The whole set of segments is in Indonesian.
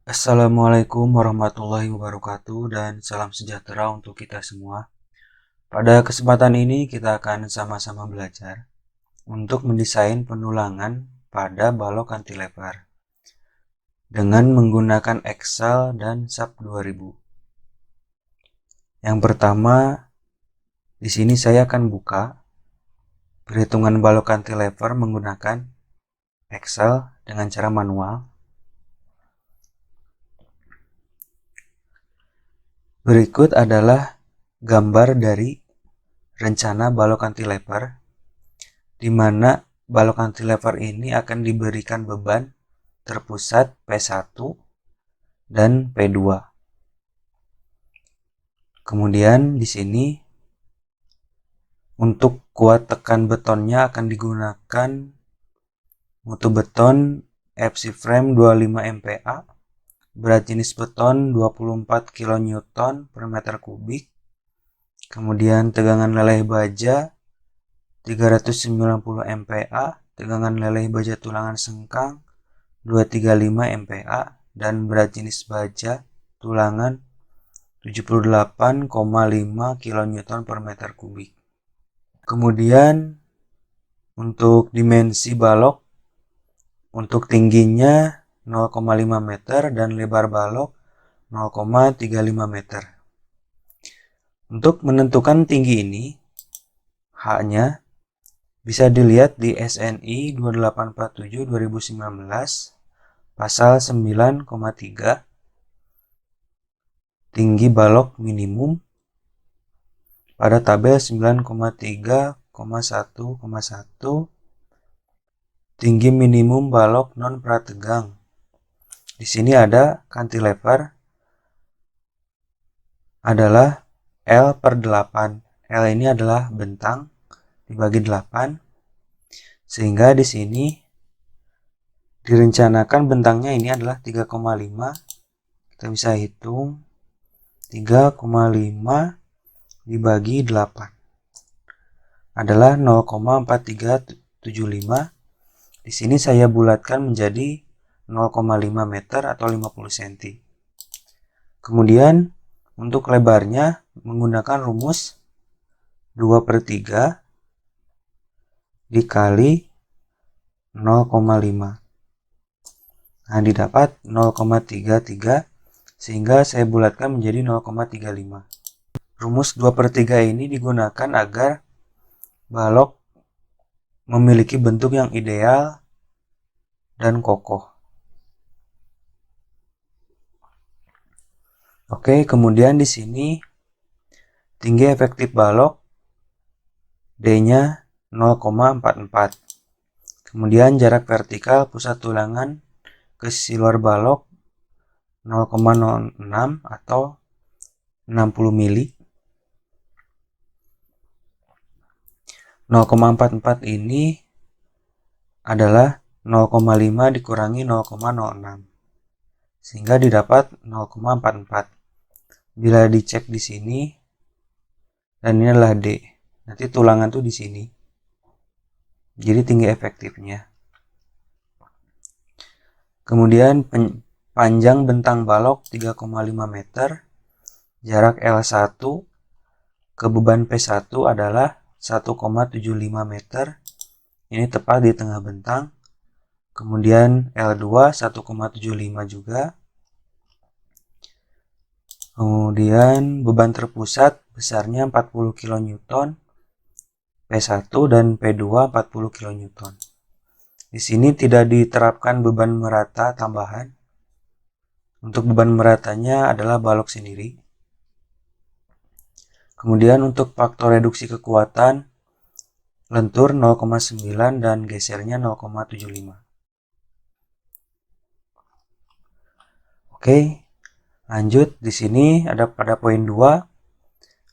Assalamualaikum warahmatullahi wabarakatuh dan salam sejahtera untuk kita semua. Pada kesempatan ini kita akan sama-sama belajar untuk mendesain penulangan pada balok cantilever dengan menggunakan Excel dan SAP 2000. Yang pertama, di sini saya akan buka perhitungan balok cantilever menggunakan Excel dengan cara manual. Berikut adalah gambar dari rencana balok cantilever, di mana balok cantilever ini akan diberikan beban terpusat P1 dan P2. Kemudian di sini untuk kuat tekan betonnya akan digunakan mutu beton FC frame 25 MPa, berat jenis beton 24 kN per meter kubik. Kemudian tegangan leleh baja 390 MPa, tegangan leleh baja tulangan sengkang 235 MPa, dan berat jenis baja tulangan 78,5 kN per meter kubik. Kemudian untuk dimensi balok, untuk tingginya 0,5 meter dan lebar balok 0,35 meter. Untuk menentukan tinggi ini, H-nya bisa dilihat di SNI 2847/2019 pasal 9,3, tinggi balok minimum, pada tabel 9,3,1,1, tinggi minimum balok non prategang. Di sini ada cantilever adalah L/8. L ini adalah bentang dibagi 8, sehingga di sini direncanakan bentangnya ini adalah 3,5. Kita bisa hitung 3,5 dibagi 8 adalah 0,4375. Di sini saya bulatkan menjadi 0,5 meter atau 50 cm. Kemudian untuk lebarnya menggunakan rumus 2/3 dikali 0,5. Nah, didapat 0,33, sehingga saya bulatkan menjadi 0,35. Rumus 2/3 ini digunakan agar balok memiliki bentuk yang ideal dan kokoh. Oke, kemudian di sini tinggi efektif balok D-nya 0,44. Kemudian jarak vertikal pusat tulangan ke sisi luar balok 0,06 atau 60 mili. 0,44 ini adalah 0,5 dikurangi 0,06, sehingga didapat 0,44. Bila dicek di sini, dan ini adalah D, nanti tulangan tuh di sini. Jadi tinggi efektifnya. Kemudian panjang bentang balok 3,5 meter, jarak L1 ke beban P1 adalah 1,75 meter. Ini tepat di tengah bentang. Kemudian L2 1,75 juga. Kemudian beban terpusat besarnya 40 kN, P1 dan P2 40 kN. Di sini tidak diterapkan beban merata tambahan. Untuk beban meratanya adalah balok sendiri. Kemudian untuk faktor reduksi kekuatan, lentur 0,9 dan gesernya 0,75. Oke, lanjut. Di sini ada pada poin 2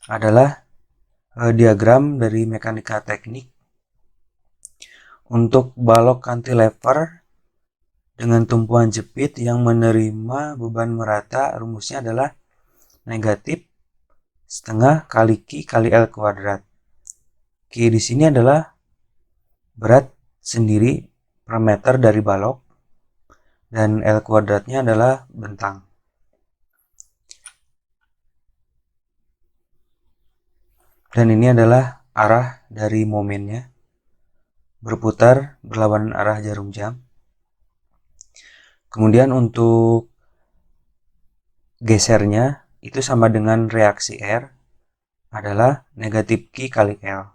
adalah diagram dari mekanika teknik. Untuk balok cantilever dengan tumpuan jepit yang menerima beban merata, rumusnya adalah negatif setengah kali Q kali L kuadrat. Q di sini adalah berat sendiri per meter dari balok, dan L kuadratnya adalah bentang. Dan ini adalah arah dari momennya, berputar berlawanan arah jarum jam. Kemudian untuk gesernya itu sama dengan reaksi R adalah negatif Q kali L.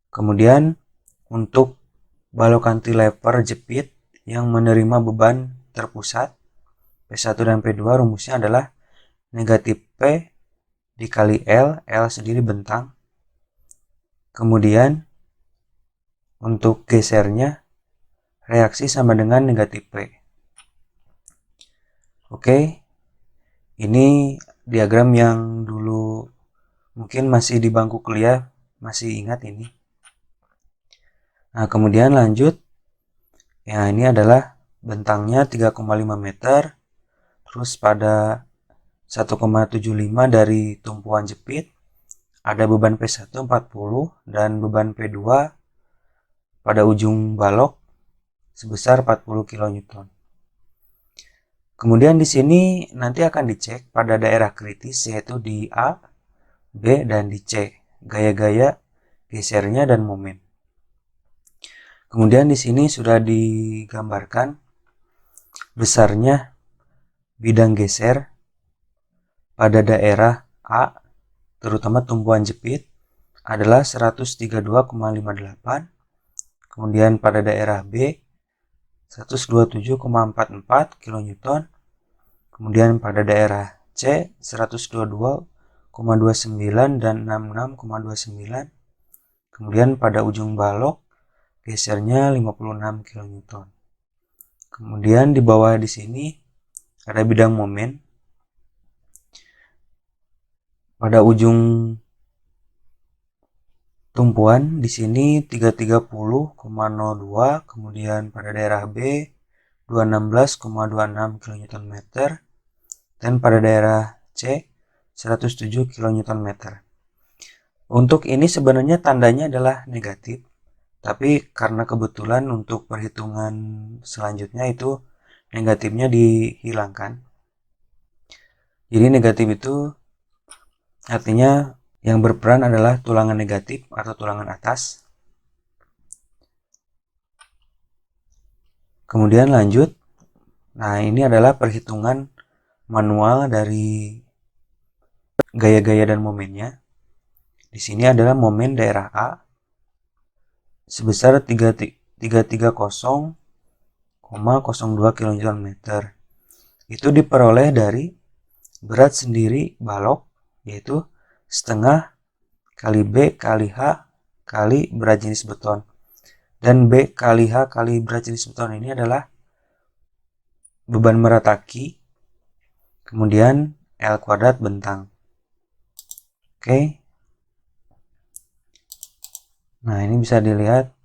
Kemudian untuk balok cantilever jepit yang menerima beban terpusat P1 dan P2, rumusnya adalah negatif P dikali L, L sendiri bentang. Kemudian untuk gesernya reaksi sama dengan negatif P. Oke, ini diagram yang dulu mungkin masih di bangku kuliah masih ingat ini. Nah, kemudian lanjut. Ya, ini adalah bentangnya 3,5 meter. Terus pada 1,75 dari tumpuan jepit ada beban P1 40 dan beban P2 pada ujung balok sebesar 40 kN. Kemudian di sini nanti akan dicek pada daerah kritis, yaitu di A, B, dan di C, gaya-gaya gesernya dan momen. Kemudian di sini sudah digambarkan besarnya bidang geser pada daerah A, terutama tumpuan jepit, adalah 132,58. Kemudian pada daerah B 127,44 kN. Kemudian pada daerah C 122,29 dan 66,29. Kemudian pada ujung balok gesernya 56 kN. Kemudian di bawah di sini ada bidang momen. Pada ujung tumpuan di sini 330,02, kemudian pada daerah B 216,26 kN, dan pada daerah C 107 kN. Untuk ini sebenarnya tandanya adalah negatif, tapi karena kebetulan untuk perhitungan selanjutnya itu negatifnya dihilangkan. Jadi negatif itu artinya yang berperan adalah tulangan negatif atau tulangan atas. Kemudian lanjut. Nah, ini adalah perhitungan manual dari gaya-gaya dan momennya. Di sini adalah momen daerah A sebesar 330,02 kN. Itu diperoleh dari berat sendiri balok, yaitu setengah kali B kali H kali berat jenis beton. Dan B kali H kali berat jenis beton ini adalah beban merataki, kemudian L kuadrat bentang. Oke. Nah, ini bisa dilihat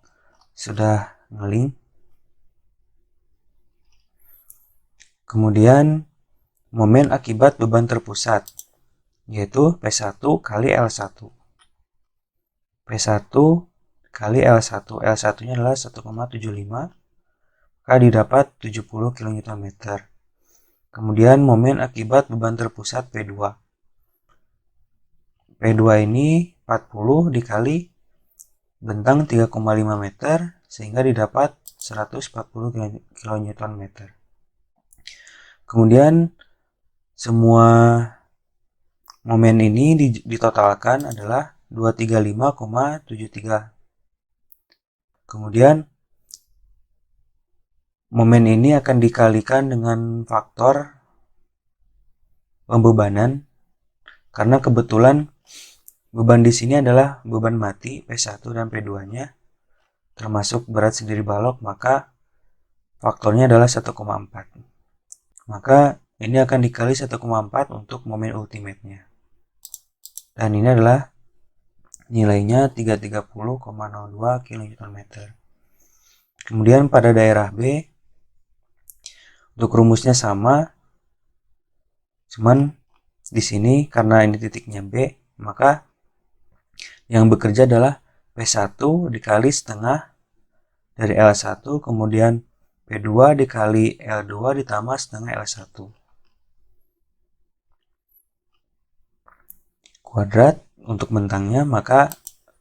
sudah ngeling. Kemudian momen akibat beban terpusat, yaitu P1 kali L1. P1 kali L1. L1-nya adalah 1,75, maka didapat 70 kN. Kemudian momen akibat beban terpusat P2. P2 ini 40 dikali bentang 3,5 meter, sehingga didapat 140 kN. Kemudian semua momen ini ditotalkan adalah 235,73. Kemudian momen ini akan dikalikan dengan faktor pembebanan, karena kebetulan beban di sini adalah beban mati P1 dan P2-nya, termasuk berat sendiri balok, maka faktornya adalah 1,4. Maka ini akan dikali 1,4 untuk momen ultimate-nya. Dan ini adalah nilainya 330,02 kN. Kemudian pada daerah B, untuk rumusnya sama, cuman di sini karena ini titiknya B, maka yang bekerja adalah P1 dikali setengah dari L1, kemudian P2 dikali L2 ditambah setengah L1 kuadrat untuk bentangnya, maka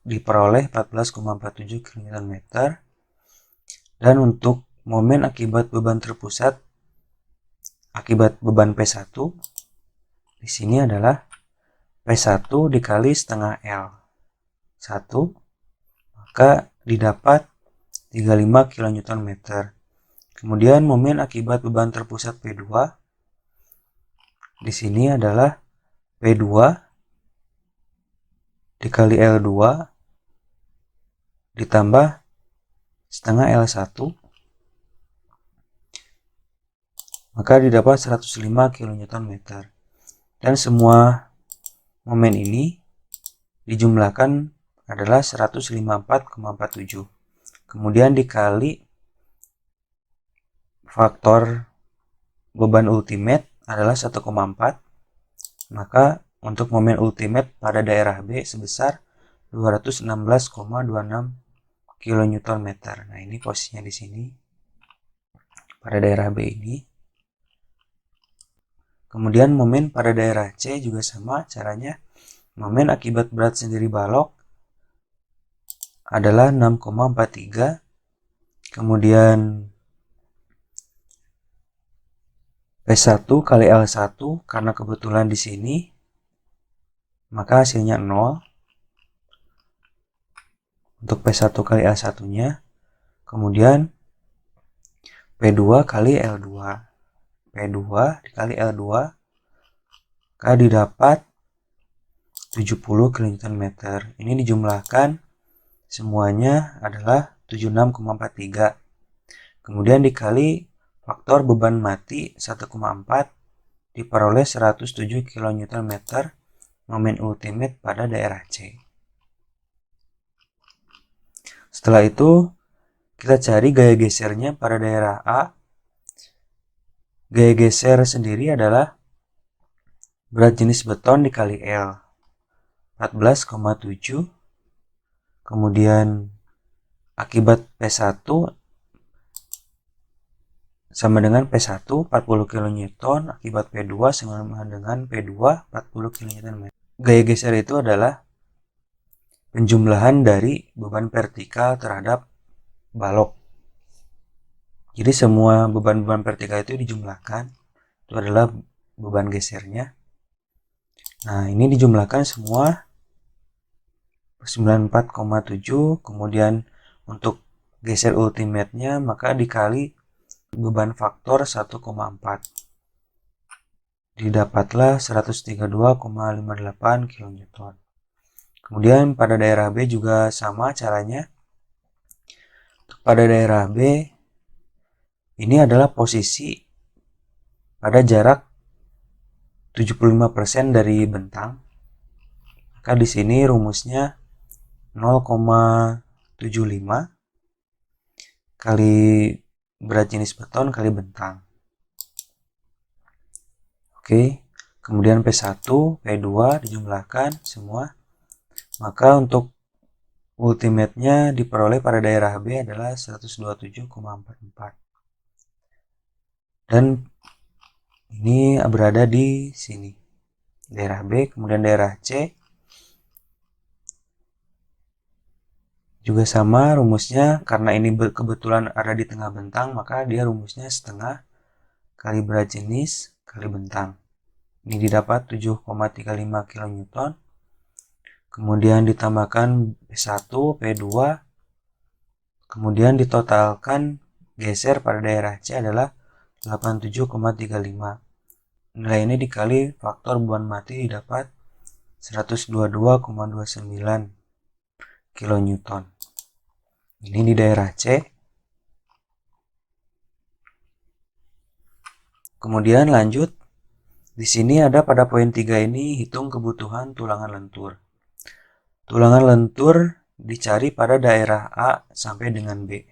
diperoleh 14,47 kN. Dan untuk momen akibat beban terpusat akibat beban P1 di sini adalah P1 dikali setengah L1, maka didapat 35 kN. Kemudian momen akibat beban terpusat P2 di sini adalah P2 dikali L2 ditambah setengah L1, maka didapat 105 kN. Dan semua momen ini dijumlahkan adalah 154,47. Kemudian dikali faktor beban ultimate adalah 1,4, maka untuk momen ultimate pada daerah B sebesar 216,26 kN. Nah, ini posisinya di sini pada daerah B ini. Kemudian momen pada daerah C juga sama caranya. Momen akibat berat sendiri balok adalah 6,43. Kemudian P1 kali L1 karena kebetulan di sini maka hasilnya 0 untuk P1 kali L1-nya. Kemudian P2 kali L2. P2 dikali L2 maka didapat 70 kN. Ini dijumlahkan semuanya adalah 76,43. Kemudian dikali faktor beban mati 1,4 diperoleh 107 kN momen ultimate pada daerah C. Setelah itu kita cari gaya gesernya pada daerah A. Gaya geser sendiri adalah berat jenis beton dikali L, 14,7. Kemudian akibat P1 sama dengan P1 40 kN, akibat P2 sama dengan P2 40 kN. Gaya geser itu adalah penjumlahan dari beban vertikal terhadap balok. Jadi semua beban-beban vertikal itu dijumlahkan, itu adalah beban gesernya. Nah, ini dijumlahkan semua 94,7. Kemudian untuk geser ultimate-nya maka dikali beban faktor 1,4, didapatlah 132,58 kN. Kemudian pada daerah B juga sama caranya. Pada daerah B ini adalah posisi pada jarak 75% dari bentang. Maka di sini rumusnya 0,75 kali berat jenis beton kali bentang. Oke, kemudian P1, P2 dijumlahkan semua. Maka untuk ultimate-nya diperoleh pada daerah B adalah 127,44. Dan ini berada di sini. Daerah B, kemudian daerah C juga sama rumusnya, karena ini kebetulan ada di tengah bentang, maka dia rumusnya setengah kali berat jenis kali bentang. Ini didapat 7,35 kN. Kemudian ditambahkan P1, P2, kemudian ditotalkan geser pada daerah C adalah 87,35. Nilai ini dikali faktor beban mati didapat 122,29 kN. Ini di daerah C. Kemudian lanjut, di sini ada pada poin 3 ini hitung kebutuhan tulangan lentur. Tulangan lentur dicari pada daerah A sampai dengan B.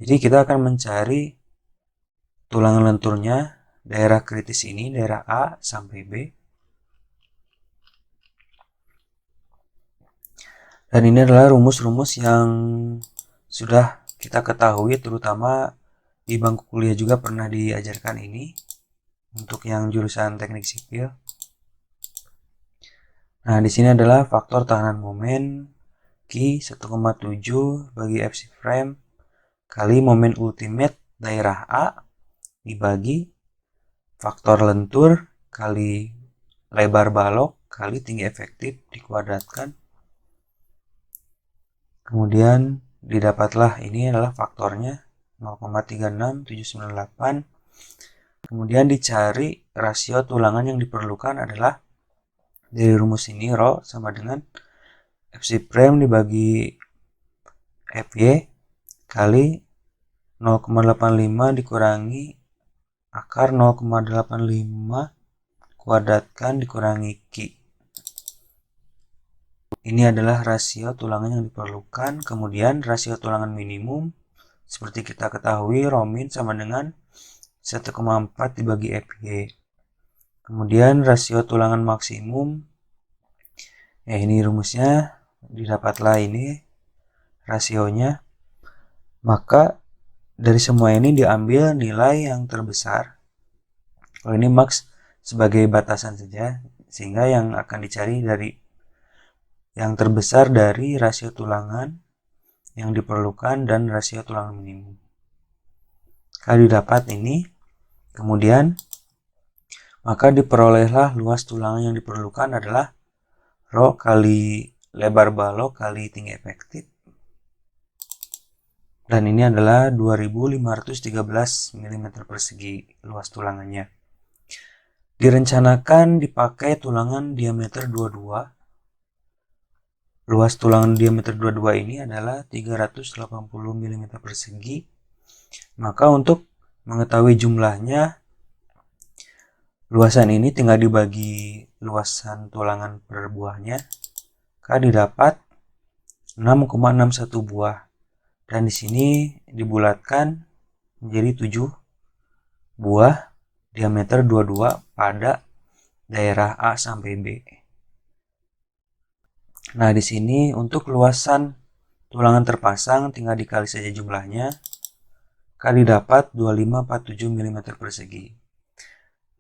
Jadi kita akan mencari tulangan lenturnya daerah kritis ini, daerah A sampai B. Dan ini adalah rumus-rumus yang sudah kita ketahui, terutama di bangku kuliah juga pernah diajarkan ini untuk yang jurusan teknik sipil. Nah, di sini adalah faktor tahanan momen Q 1,7 bagi FC frame kali momen ultimate daerah A dibagi faktor lentur kali lebar balok kali tinggi efektif dikuadratkan. Kemudian didapatlah ini adalah faktornya 0,36798. Kemudian dicari rasio tulangan yang diperlukan adalah dari rumus ini rho sama dengan FC prime dibagi FY kali 0,85 dikurangi akar 0,85 kuadratkan dikurangi Q. Ini adalah rasio tulangan yang diperlukan. Kemudian rasio tulangan minimum seperti kita ketahui rho min sama dengan 1,4 dibagi FY. Kemudian rasio tulangan maksimum, ini rumusnya, didapatlah ini rasionya. Maka dari semua ini diambil nilai yang terbesar. Kalau ini max sebagai batasan saja, sehingga yang akan dicari dari yang terbesar dari rasio tulangan yang diperlukan dan rasio tulangan minimum. Kalau didapat ini, kemudian maka diperolehlah luas tulangan yang diperlukan adalah rho kali lebar balok kali tinggi efektif. Dan ini adalah 2513 mm persegi luas tulangannya. Direncanakan dipakai tulangan diameter 22. Luas tulangan diameter 22 ini adalah 380 mm persegi. Maka untuk mengetahui jumlahnya, luasan ini tinggal dibagi luasan tulangan per buahnya. Maka didapat 6,61 buah. Dan di sini dibulatkan menjadi 7 buah diameter 22 pada daerah A sampai B. Nah, di sini untuk luasan tulangan terpasang tinggal dikali saja jumlahnya. Maka didapat 2547 mm persegi.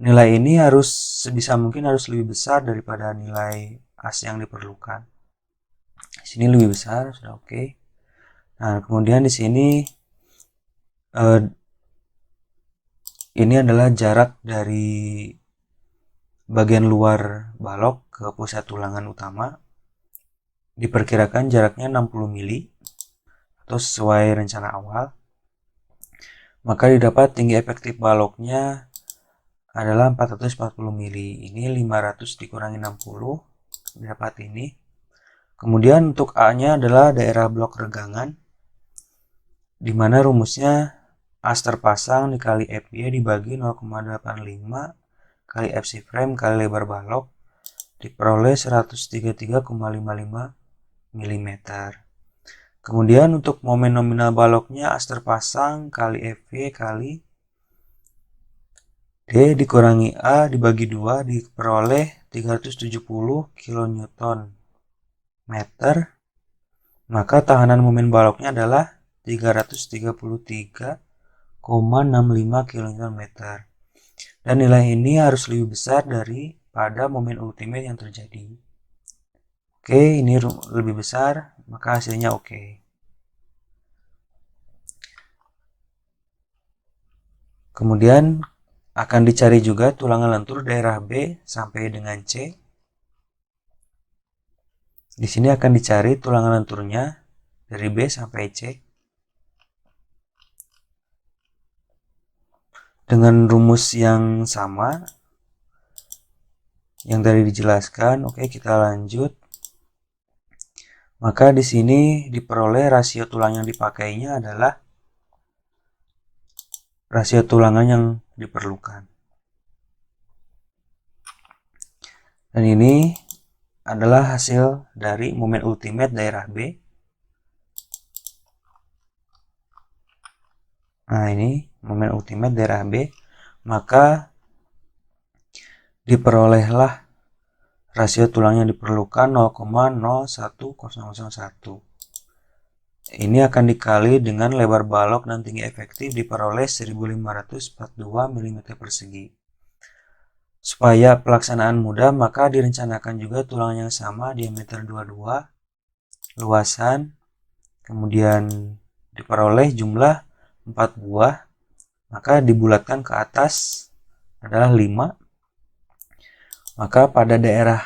Nilai ini harus sebisa mungkin harus lebih besar daripada nilai as yang diperlukan. Di sini lebih besar, sudah oke. Nah, kemudian di sini ini adalah jarak dari bagian luar balok ke pusat tulangan utama. Diperkirakan jaraknya 60 mili atau sesuai rencana awal. Maka didapat tinggi efektif baloknya adalah 440 mili. Ini 500 dikurangi 60, didapat ini. Kemudian untuk A-nya adalah daerah blok regangan, di mana rumusnya as terpasang dikali FY dibagi 0,85 kali FC frame kali lebar balok diperoleh 133,55 mm. Kemudian untuk momen nominal baloknya as terpasang kali FY kali D dikurangi A dibagi 2 diperoleh 370 kN meter. Maka tahanan momen baloknya adalah 333,65 kN. Dan nilai ini harus lebih besar daripada momen ultimate yang terjadi. Oke, ini lebih besar, maka hasilnya oke. Kemudian akan dicari juga tulangan lentur daerah B sampai dengan C. Di sini akan dicari tulangan lenturnya dari B sampai C. Dengan rumus yang sama yang tadi dijelaskan. Oke, kita lanjut. Maka di sini diperoleh rasio tulang yang dipakainya adalah rasio tulangan yang diperlukan. Dan ini adalah hasil dari momen ultimate daerah B. Nah, ini momen ultimate daerah B. Maka diperolehlah rasio tulang yang diperlukan 0,01001. Ini akan dikali dengan lebar balok dan tinggi efektif diperoleh 1542 mm persegi. Supaya pelaksanaan mudah, maka direncanakan juga tulang yang sama diameter 22, luasan, kemudian diperoleh jumlah 4 buah, maka dibulatkan ke atas adalah 5. Maka pada daerah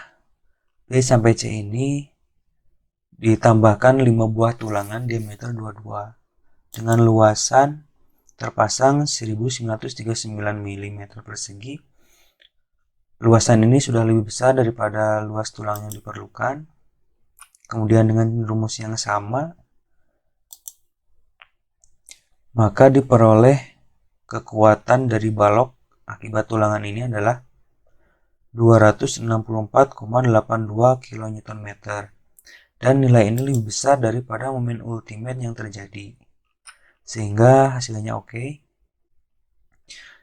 B sampai C ini ditambahkan 5 buah tulangan diameter 22 dengan luasan terpasang 1939 mm persegi. Luasan ini sudah lebih besar daripada luas tulang yang diperlukan. Kemudian dengan rumus yang sama, maka diperoleh kekuatan dari balok akibat tulangan ini adalah 264,82 kN, dan nilai ini lebih besar daripada momen ultimate yang terjadi, sehingga hasilnya oke.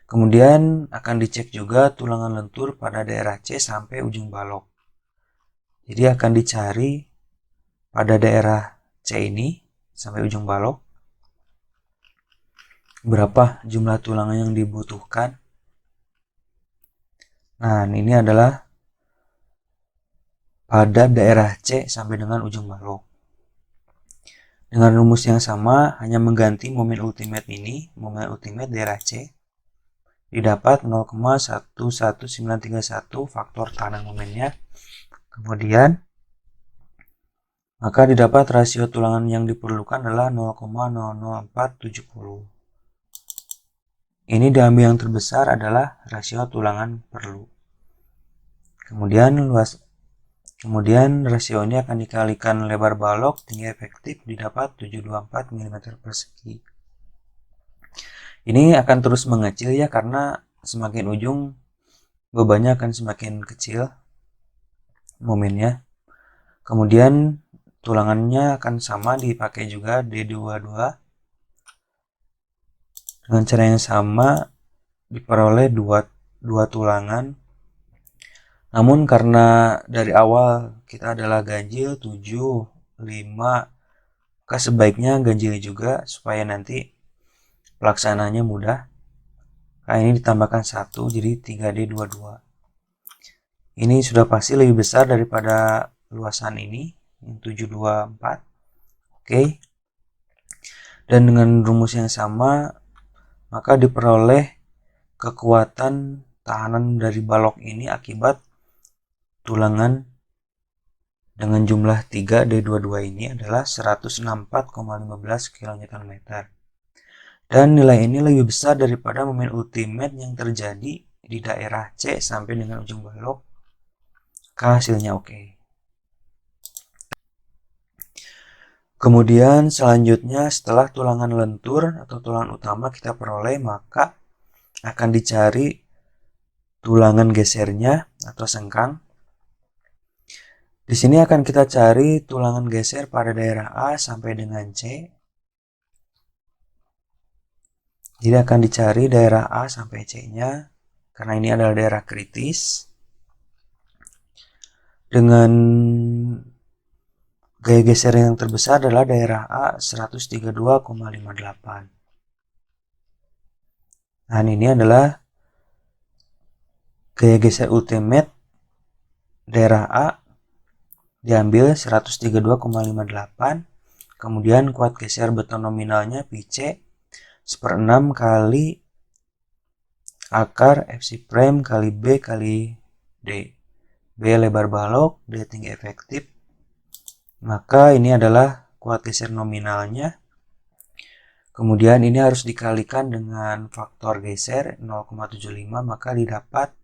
Kemudian akan dicek juga tulangan lentur pada daerah C sampai ujung balok. Jadi akan dicari pada daerah C ini sampai ujung balok berapa jumlah tulangan yang dibutuhkan. Nah, ini adalah pada daerah C sampai dengan ujung balok. Dengan rumus yang sama, hanya mengganti momen ultimate ini, momen ultimate daerah C, didapat 0,11931 faktor tekanan momennya. Kemudian, maka didapat rasio tulangan yang diperlukan adalah 0,00470. Ini diambil yang terbesar adalah rasio tulangan perlu. Kemudian rasio ini akan dikalikan lebar balok tinggi efektif didapat 724 mm persegi. Ini akan terus mengecil ya, karena semakin ujung bebannya akan semakin kecil momennya. Kemudian tulangannya akan sama, dipakai juga D22. Dengan cara yang sama diperoleh dua tulangan. Namun karena dari awal kita adalah ganjil 7, 5, maka sebaiknya ganjil juga supaya nanti pelaksanaannya mudah. Nah, ini ditambahkan 1 jadi 3D22. Ini sudah pasti lebih besar daripada luasan ini yang 724. Oke. Dan dengan rumus yang sama, maka diperoleh kekuatan tahanan dari balok ini akibat tulangan dengan jumlah 3D22 ini adalah 164,15 kN. Dan nilai ini lebih besar daripada momen ultimate yang terjadi di daerah C sampai dengan ujung balok. Hasilnya oke. Kemudian selanjutnya setelah tulangan lentur atau tulangan utama kita peroleh, maka akan dicari tulangan gesernya atau sengkang. Di sini akan kita cari tulangan geser pada daerah A sampai dengan C. Jadi akan dicari daerah A sampai C-nya, karena ini adalah daerah kritis. Dengan gaya geser yang terbesar adalah daerah A 132,58. Nah, ini adalah gaya geser ultimate daerah A, diambil 132,58. Kemudian kuat geser beton nominalnya PC 1/6 kali akar FC prime kali B kali D. B lebar balok, D tinggi efektif. Maka ini adalah kuat geser nominalnya. Kemudian ini harus dikalikan dengan faktor geser 0,75, maka didapat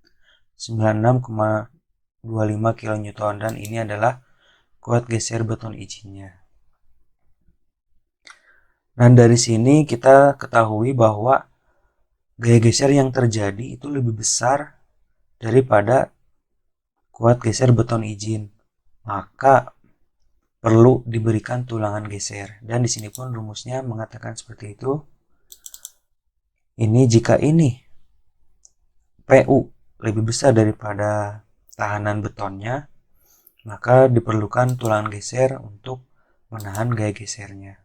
96,25 kN, dan ini adalah kuat geser beton izinnya. Dan dari sini kita ketahui bahwa gaya geser yang terjadi itu lebih besar daripada kuat geser beton izin. Maka perlu diberikan tulangan geser. Dan di sini pun rumusnya mengatakan seperti itu. Ini jika ini PU lebih besar daripada tahanan betonnya, maka diperlukan tulangan geser untuk menahan gaya gesernya.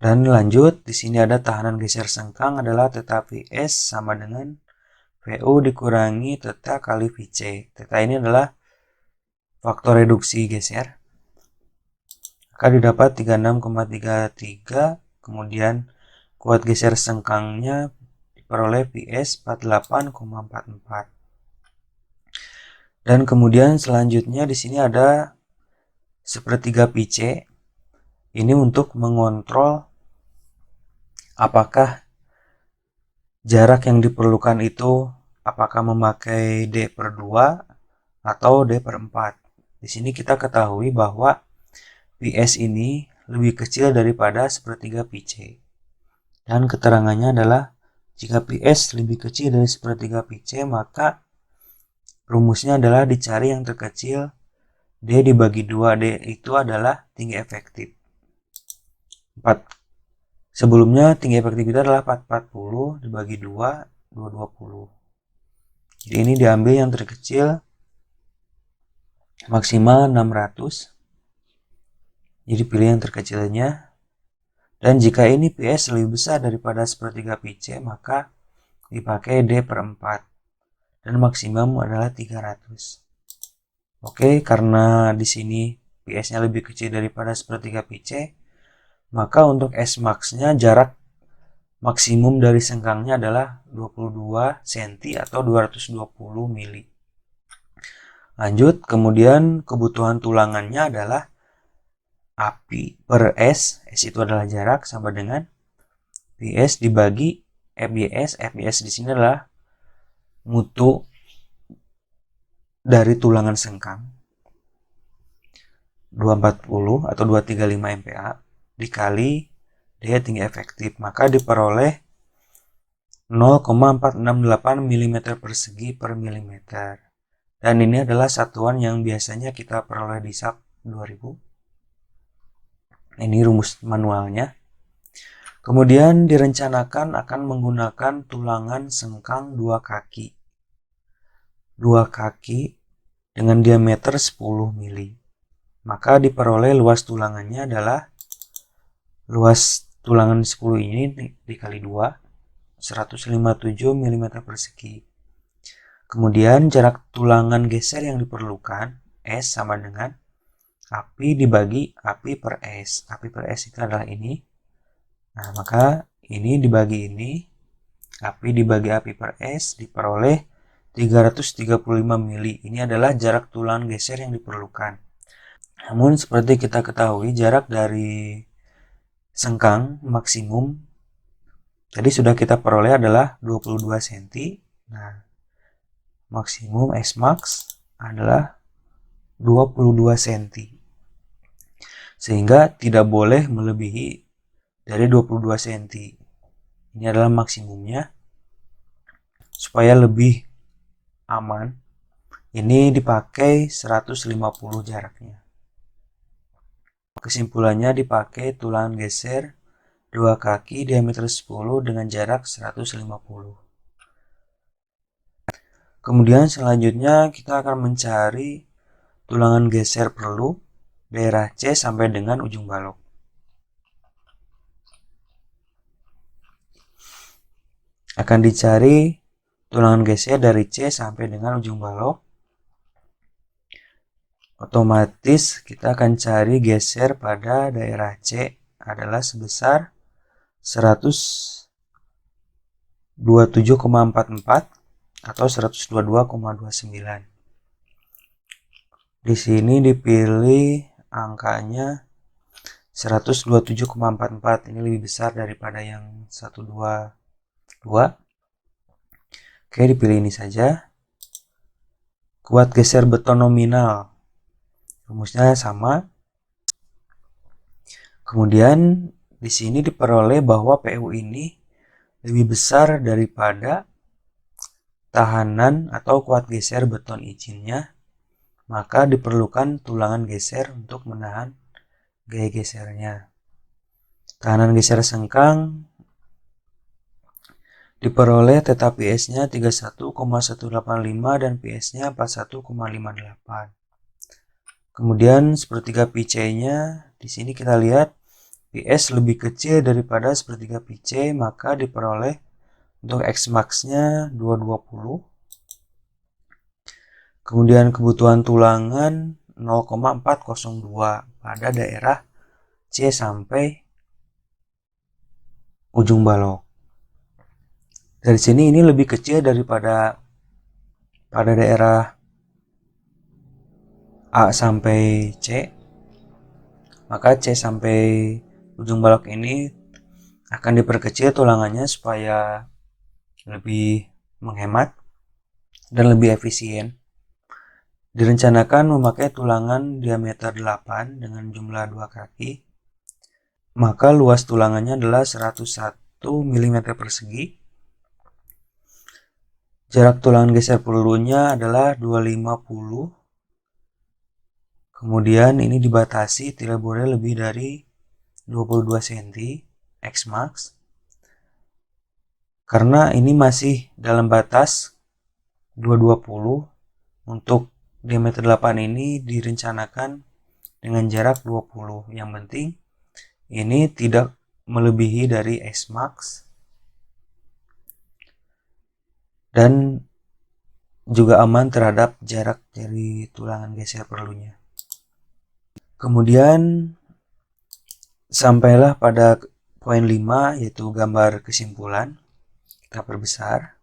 Dan lanjut, di sini ada tahanan geser sengkang adalah theta Vs sama dengan Vu dikurangi theta kali Vc. Theta ini adalah faktor reduksi geser. Maka didapat 36,33, kemudian kuat geser sengkangnya diperoleh Vs 48,44. Dan kemudian selanjutnya di sini ada sepertiga Pc. Ini untuk mengontrol apakah jarak yang diperlukan itu apakah memakai D/2 atau D/4. Di sini kita ketahui bahwa Ps ini lebih kecil daripada sepertiga Pc. Dan keterangannya adalah jika Ps lebih kecil dari sepertiga Pc, maka rumusnya adalah dicari yang terkecil D dibagi 2. D itu adalah tinggi efektif. 4. Sebelumnya tinggi efektif itu adalah 440 dibagi 2, 220. Jadi ini diambil yang terkecil, maksimal 600. Jadi pilih yang terkecilnya. Dan jika ini Ps lebih besar daripada sepertiga Pc, maka dipakai D/4. Dan maksimum adalah 300. Oke, karena di sini Ps-nya lebih kecil daripada sepertiga Pc, maka untuk Smax-nya jarak maksimum dari sengkangnya adalah 22 cm atau 220 mili. Lanjut, kemudian kebutuhan tulangannya adalah API per S. S itu adalah jarak sama dengan Ps dibagi FYS. FYS di sini adalah mutu dari tulangan sengkang. 240 atau 235 MPa dikali daya tinggi efektif, maka diperoleh 0,468 mm persegi per milimeter. Dan ini adalah satuan yang biasanya kita peroleh di SAP 2000. Ini rumus manualnya. Kemudian direncanakan akan menggunakan tulangan sengkang 2 kaki. 2 kaki dengan diameter 10 mili. Maka diperoleh luas tulangannya adalah luas tulangan 10 ini dikali 2, 157 mm persegi. Kemudian jarak tulangan geser yang diperlukan S sama dengan API dibagi API per S. API per S itu adalah ini. Nah, maka ini dibagi ini, API dibagi API per S diperoleh 335 mili. Ini adalah jarak tulangan geser yang diperlukan. Namun seperti kita ketahui, jarak dari sengkang maksimum tadi sudah kita peroleh adalah 22 cm. Nah, maksimum Smax adalah 22 cm. Sehingga tidak boleh melebihi dari 22 cm. Ini adalah maksimumnya. Supaya lebih aman, ini dipakai 150 jaraknya. Kesimpulannya dipakai tulangan geser 2 kaki diameter 10 dengan jarak 150. Kemudian selanjutnya kita akan mencari tulangan geser perlu daerah C sampai dengan ujung balok. Akan dicari tulangan geser dari C sampai dengan ujung balok. Otomatis kita akan cari geser pada daerah C adalah sebesar 127,44 atau 122,29. Di sini dipilih angkanya 127,44. Ini lebih besar daripada yang 122. Oke, dipilih ini saja. Kuat geser beton nominal. Rumusnya sama. Kemudian di sini diperoleh bahwa PU ini lebih besar daripada tahanan atau kuat geser beton izinnya, maka diperlukan tulangan geser untuk menahan gaya gesernya. Tahanan geser sengkang diperoleh theta Ps-nya 31,185 dan Ps-nya 41,58. Kemudian sepertiga Pc-nya di sini kita lihat PS lebih kecil daripada sepertiga PC, maka diperoleh untuk X max-nya 220. Kemudian kebutuhan tulangan 0,402 pada daerah C sampai ujung balok. Dari sini ini lebih kecil daripada pada daerah A sampai C, maka C sampai ujung balok ini akan diperkecil tulangannya supaya lebih menghemat dan lebih efisien. Direncanakan memakai tulangan diameter 8 dengan jumlah 2 kaki, maka luas tulangannya adalah 101 mm persegi. Jarak tulangan geser pelurunya adalah 250. Kemudian ini dibatasi tidak boleh lebih dari 22 cm X max. Karena ini masih dalam batas 220, untuk diameter 8 ini direncanakan dengan jarak 20. Yang penting ini tidak melebihi dari X max dan juga aman terhadap jarak dari tulangan geser pelurunya. Kemudian sampailah pada poin 5, yaitu gambar kesimpulan. Kita perbesar.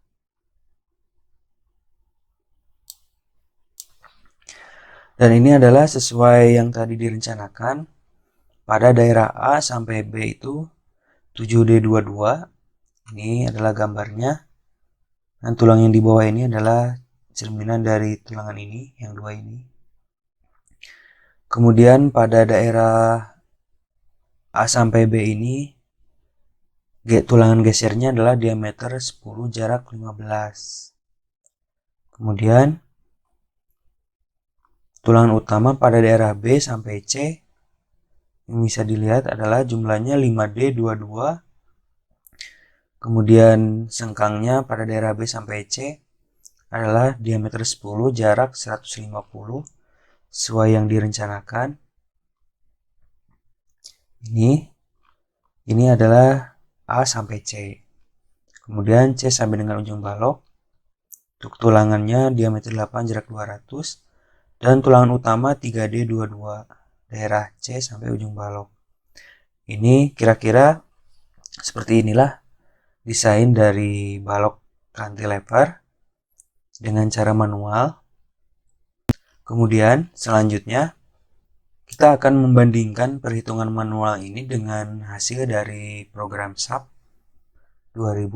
Dan ini adalah sesuai yang tadi direncanakan. Pada daerah A sampai B itu 7D22. Ini adalah gambarnya. Dan tulang yang di bawah ini adalah cerminan dari tulangan ini, yang dua ini. Kemudian pada daerah A sampai B ini tulangan gesernya adalah diameter 10, jarak 15. Kemudian tulangan utama pada daerah B sampai C yang bisa dilihat adalah jumlahnya 5D22. Kemudian sengkangnya pada daerah B sampai C adalah diameter 10, jarak 150 sesuai yang direncanakan. Ini adalah A sampai C. Kemudian C sampai dengan ujung balok. Untuk tulangannya diameter 8, jarak 200. Dan tulangan utama 3D22, daerah C sampai ujung balok. Ini kira-kira seperti inilah desain dari balok cantilever dengan cara manual. Kemudian selanjutnya kita akan membandingkan perhitungan manual ini dengan hasil dari program SAP 2000.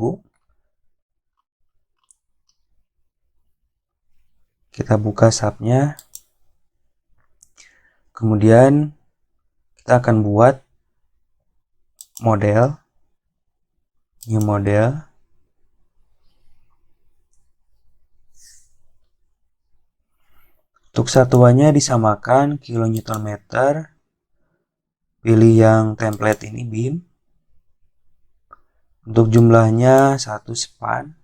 Kita buka SAP-nya. Kemudian kita akan buat model, new model. Untuk satuannya disamakan kN/m. Pilih yang template ini, beam. Untuk jumlahnya 1 span,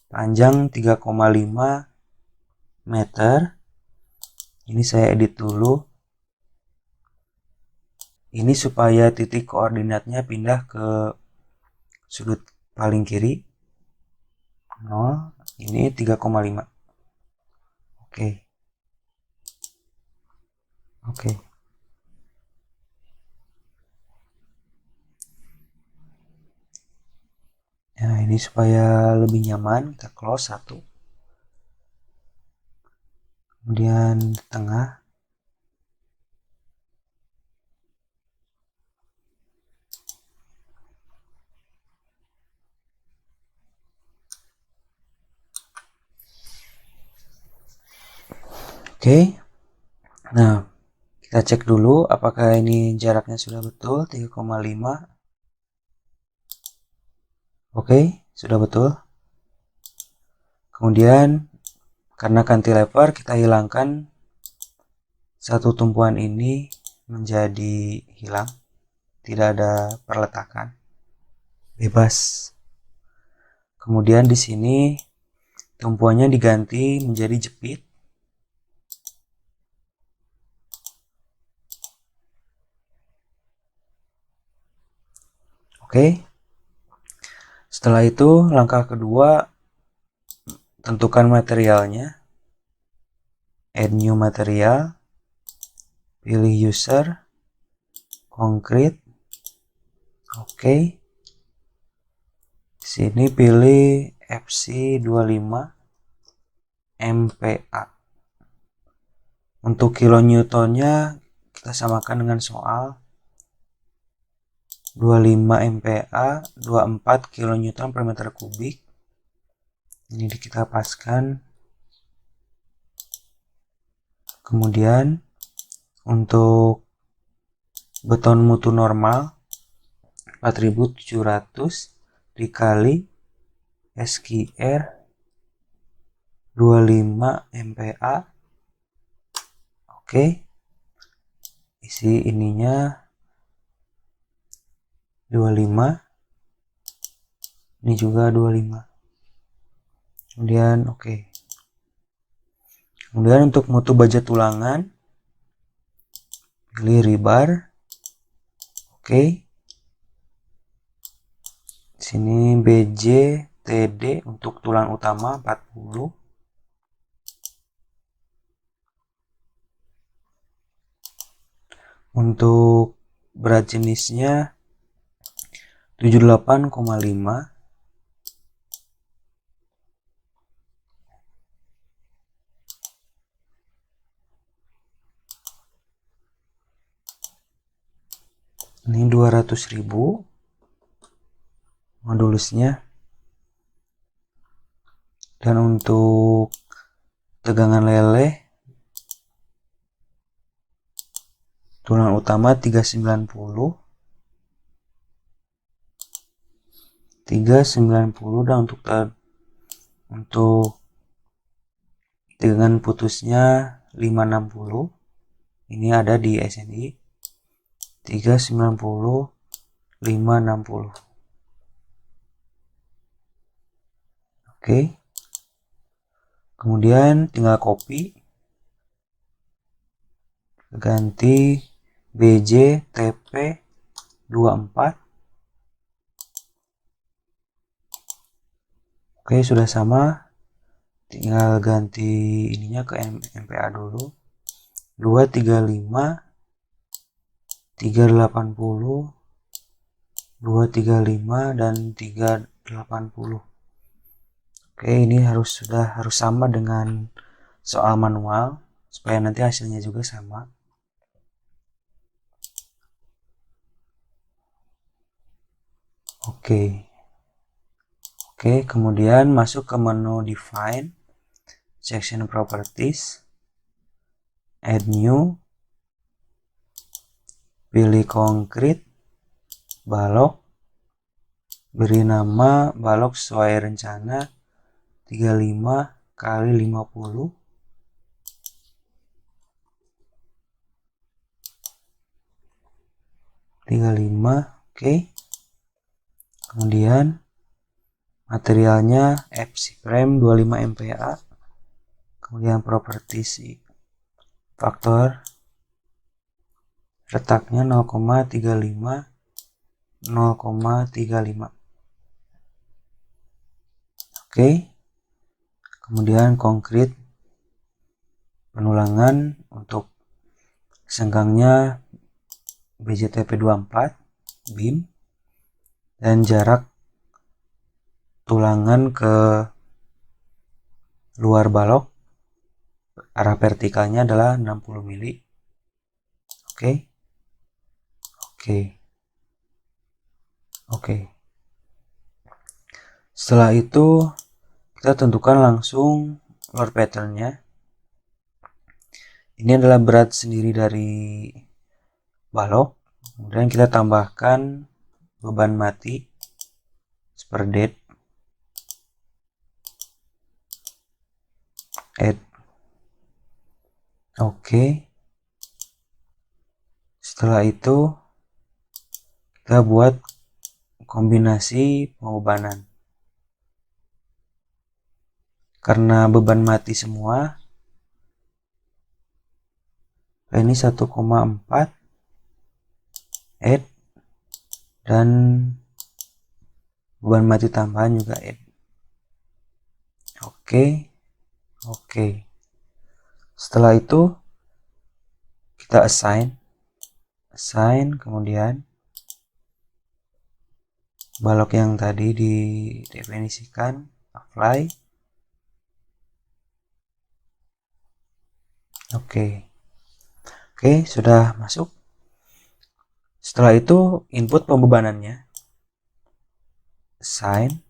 panjang 3,5 meter. Ini saya edit dulu. Ini supaya titik koordinatnya pindah ke sudut paling kiri. 0, ini 3,5. Oke. Nah, ini supaya lebih nyaman, kita close 1. Kemudian di tengah. Oke. Nah, kita cek dulu apakah ini jaraknya sudah betul 3,5. Oke, sudah betul. Kemudian karena cantilever kita hilangkan satu tumpuan ini menjadi hilang, tidak ada perletakan, bebas. Kemudian di sini tumpuannya diganti menjadi jepit. Oke. Setelah itu langkah kedua, tentukan materialnya. Add new material. Pilih user. Concrete. Oke. Sini pilih FC25 MPa. Untuk kilonewtonnya kita samakan dengan soal 25 MPa 24 kilonewton per meter kubik. Ini kita paskan. Kemudian untuk beton mutu normal 4700 dikali SQR 25 MPa. Oke. Isi ininya 25. Ini juga 25. Kemudian oke. Kemudian untuk mutu baja tulangan pilih rebar. Oke. Sini BJ TD untuk tulang utama 40. Untuk berat jenisnya 78,5. Ini 200.000 modulusnya. Dan untuk tegangan leleh tulang utama 390 dan untuk tegangan putusnya 560. Ini ada di SNI 390 560. Oke. Kemudian tinggal copy, ganti BJ TP 24. Oke, sudah sama. Tinggal ganti ininya ke MPa dulu. 235 380 235 dan 380. Oke, ini harus sama dengan soal manual supaya nanti hasilnya juga sama. Oke, kemudian masuk ke menu define, section properties, add new, pilih concrete, balok, beri nama balok sesuai rencana 35 kali 50. Oke. Kemudian materialnya FC frame 25 MPa. Kemudian properties faktor retaknya 0,35 0,35. Oke. Kemudian konkret penulangan untuk senggangnya BJTP 24 beam dan jarak tulangan ke luar balok arah vertikalnya adalah 60 mili. Oke. Setelah itu kita tentukan langsung load patternnya. Ini adalah berat sendiri dari balok. Kemudian kita tambahkan beban mati per dead. Add. Oke. Setelah itu kita buat kombinasi pembebanan. Karena beban mati semua, ini 1,4 add dan beban mati tambahan juga add. Oke. Setelah itu kita assign, kemudian balok yang tadi didefinisikan, apply. Oke, sudah masuk. Setelah itu input pembebanannya, assign,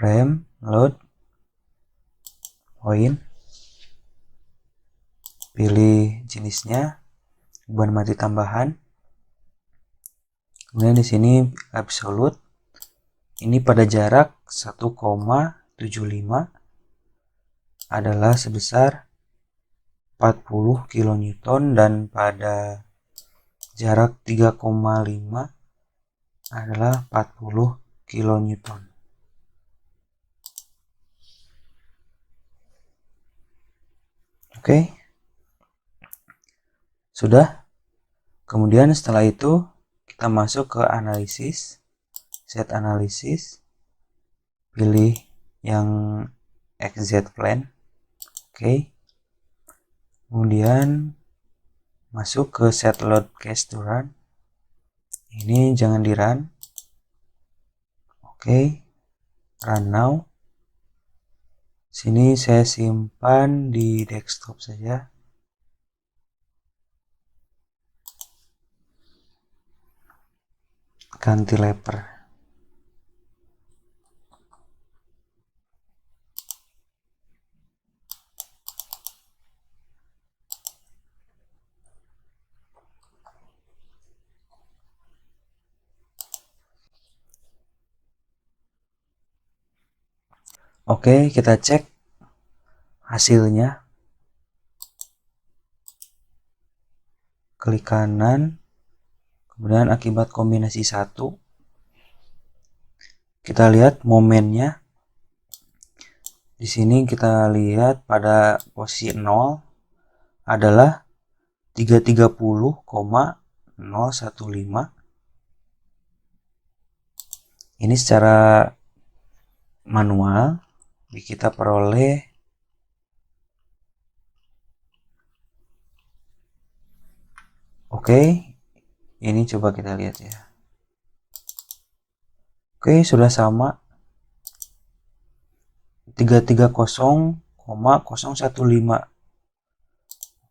rem, load, point, pilih jenisnya, beban mati tambahan. Kemudian di sini absolute, ini pada jarak 1,75 adalah sebesar 40 kN dan pada jarak 3,5 adalah 40 kN. Oke. Sudah. Kemudian setelah itu kita masuk ke analisis, set analisis, pilih yang XZ plan. Oke. Kemudian masuk ke set load cache to run. Ini jangan di run. Oke. Run now. Sini saya simpan di desktop saja. Ganti leper. Oke, kita cek hasilnya. Klik kanan, kemudian akibat kombinasi 1. Kita lihat momennya. Di sini kita lihat pada posisi 0 adalah 330,015. Ini secara manual kita peroleh Oke, ini coba kita lihat ya. Oke, sudah sama 330,015.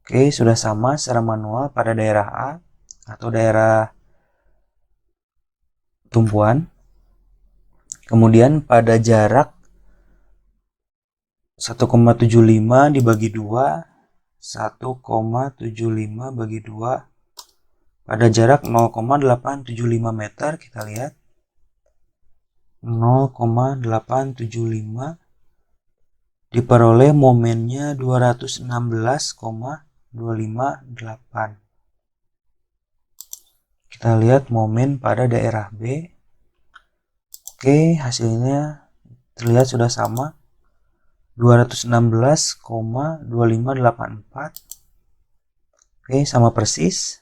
Oke, sudah sama secara manual pada daerah A atau daerah tumpuan. Kemudian pada jarak 1,75 dibagi 2, 1,75 bagi 2 pada jarak 0,875 meter, kita lihat 0,875 diperoleh momennya 216,258. Kita lihat momen pada daerah B. Oke, hasilnya terlihat sudah sama 216,2584. Oke, sama persis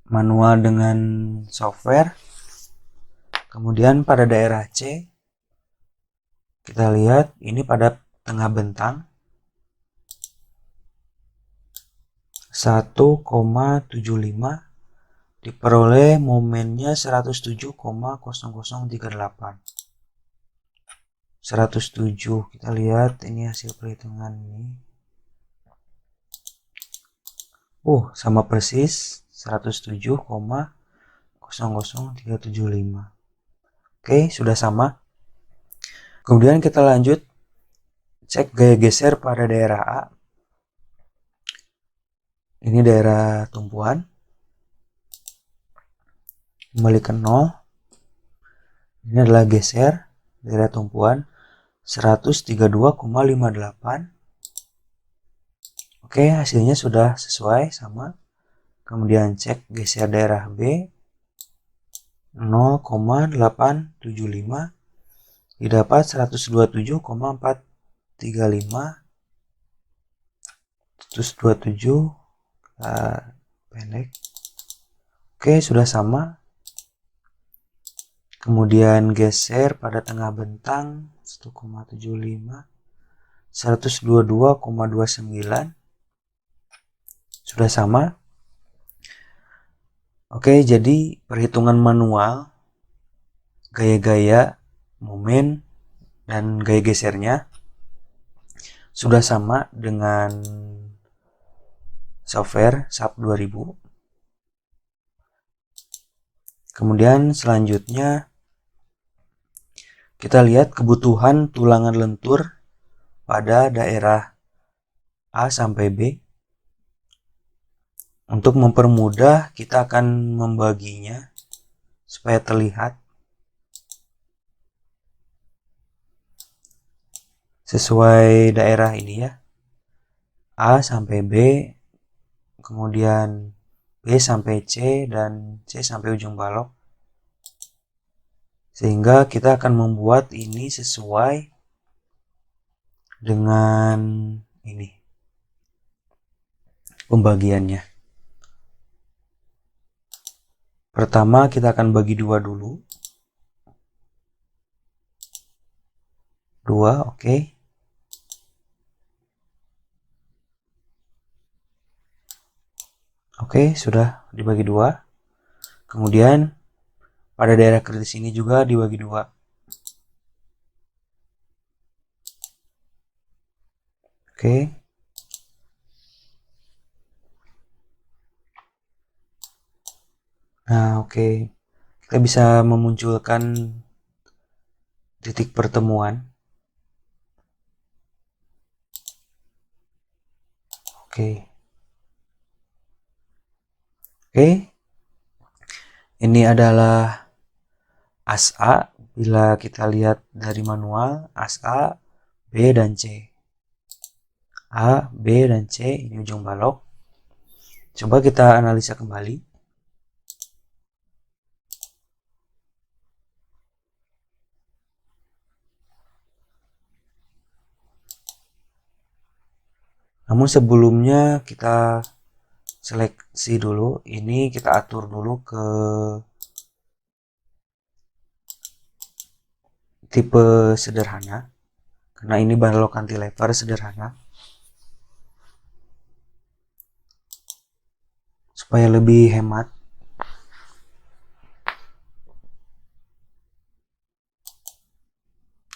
manual dengan software. Kemudian pada daerah C kita lihat ini pada tengah bentang 1,75 diperoleh momennya 107,0038. 107, kita lihat ini hasil perhitungan ini. Sama persis 107,00375. Oke, sudah sama. Kemudian kita lanjut cek gaya geser pada daerah A. Ini daerah tumpuan. Kembali ke 0. Ini adalah geser daerah tumpuan 132,58. Oke, hasilnya sudah sesuai sama. Kemudian cek geser daerah B 0,875 didapat 127,435. 127 pendek. Oke, sudah sama. Kemudian geser pada tengah bentang 1,75, 122,29. Sudah sama. Oke, jadi perhitungan manual, gaya-gaya, momen, dan gaya gesernya sudah sama dengan software SAP 2000. Kemudian selanjutnya kita lihat kebutuhan tulangan lentur pada daerah A sampai B. Untuk mempermudah, kita akan membaginya supaya terlihat sesuai daerah ini ya. A sampai B, kemudian B sampai C, dan C sampai ujung balok. Sehingga kita akan membuat ini sesuai dengan ini pembagiannya. Pertama kita akan bagi 2 dulu. 2, oke. Oke, sudah dibagi 2. Kemudian pada daerah kritis ini juga dibagi 2. Oke. Nah, oke. Kita bisa memunculkan titik pertemuan. Oke. Oke. Ini adalah as A. Bila kita lihat dari manual, as A, B, dan C. A, B, dan C, ini ujung balok. Coba kita analisa kembali. Namun sebelumnya kita seleksi dulu. Ini kita atur dulu ke tipe sederhana. Karena ini balok cantilever sederhana. Supaya lebih hemat.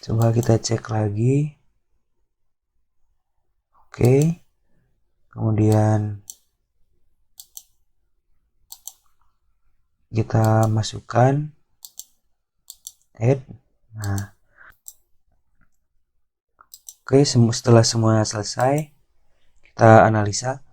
Coba kita cek lagi. Oke. Kemudian kita masukkan add. Nah. Oke, setelah semuanya selesai, kita analisa.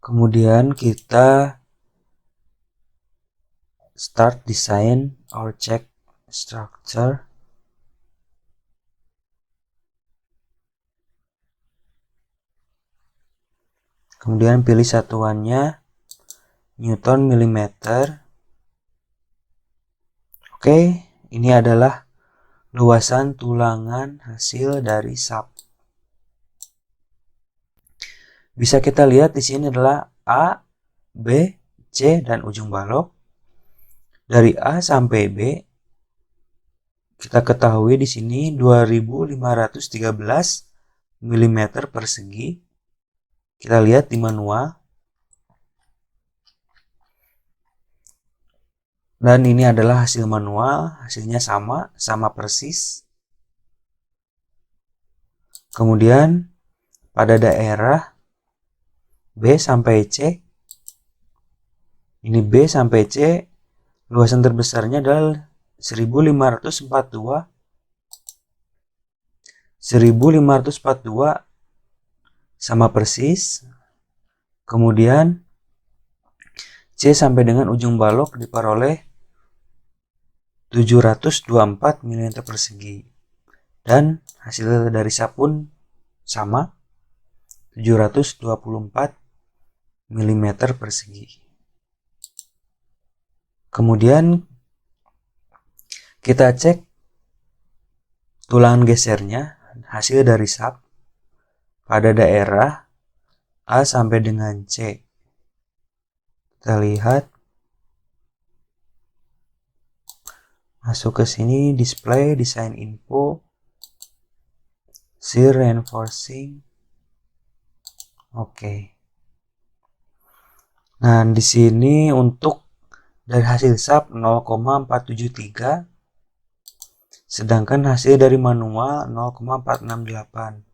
Kemudian kita start design or check structure. Kemudian pilih satuannya Newton milimeter. Oke, ini adalah luasan tulangan hasil dari SAP. Bisa kita lihat di sini adalah A, B, C, dan ujung balok. Dari A sampai B, kita ketahui di sini 2513 mm persegi. Kita lihat di manual. Dan ini adalah hasil manual, hasilnya sama persis. Kemudian pada daerah B sampai C, ini B sampai C, luasan terbesarnya adalah 1542 sama persis. Kemudian C sampai dengan ujung balok diperoleh 724 mm persegi. Dan hasil dari SAP pun sama, 724 mm persegi. Kemudian Kita cek tulangan gesernya, hasil dari SAP pada daerah A sampai dengan C. Kita lihat, masuk ke sini, display, design info, shear reinforcing. Oke. Nah, di sini untuk dari hasil SAP 0,473, sedangkan hasil dari manual 0,468.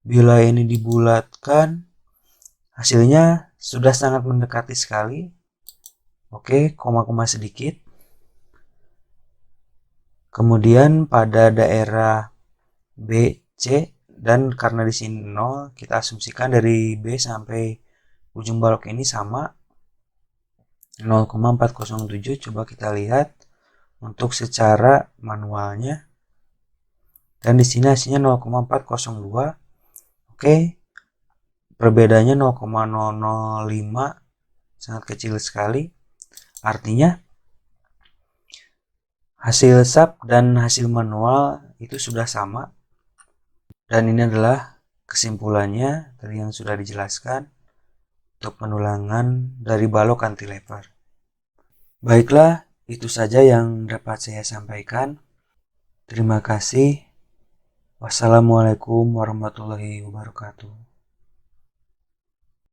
Bila ini dibulatkan, hasilnya sudah sangat mendekati sekali. Oke, koma-koma sedikit. Kemudian pada daerah B, C, dan karena di sini 0, kita asumsikan dari B sampai ujung balok ini sama 0,407. Coba kita lihat untuk secara manualnya. Dan di sini hasilnya 0,402. Oke. Perbedaannya 0,005, sangat kecil sekali. Artinya hasil SAP dan hasil manual itu sudah sama. Dan ini adalah kesimpulannya dari yang sudah dijelaskan untuk penulangan dari balok cantilever. Baiklah, itu saja yang dapat saya sampaikan. Terima kasih. Wassalamualaikum warahmatullahi wabarakatuh.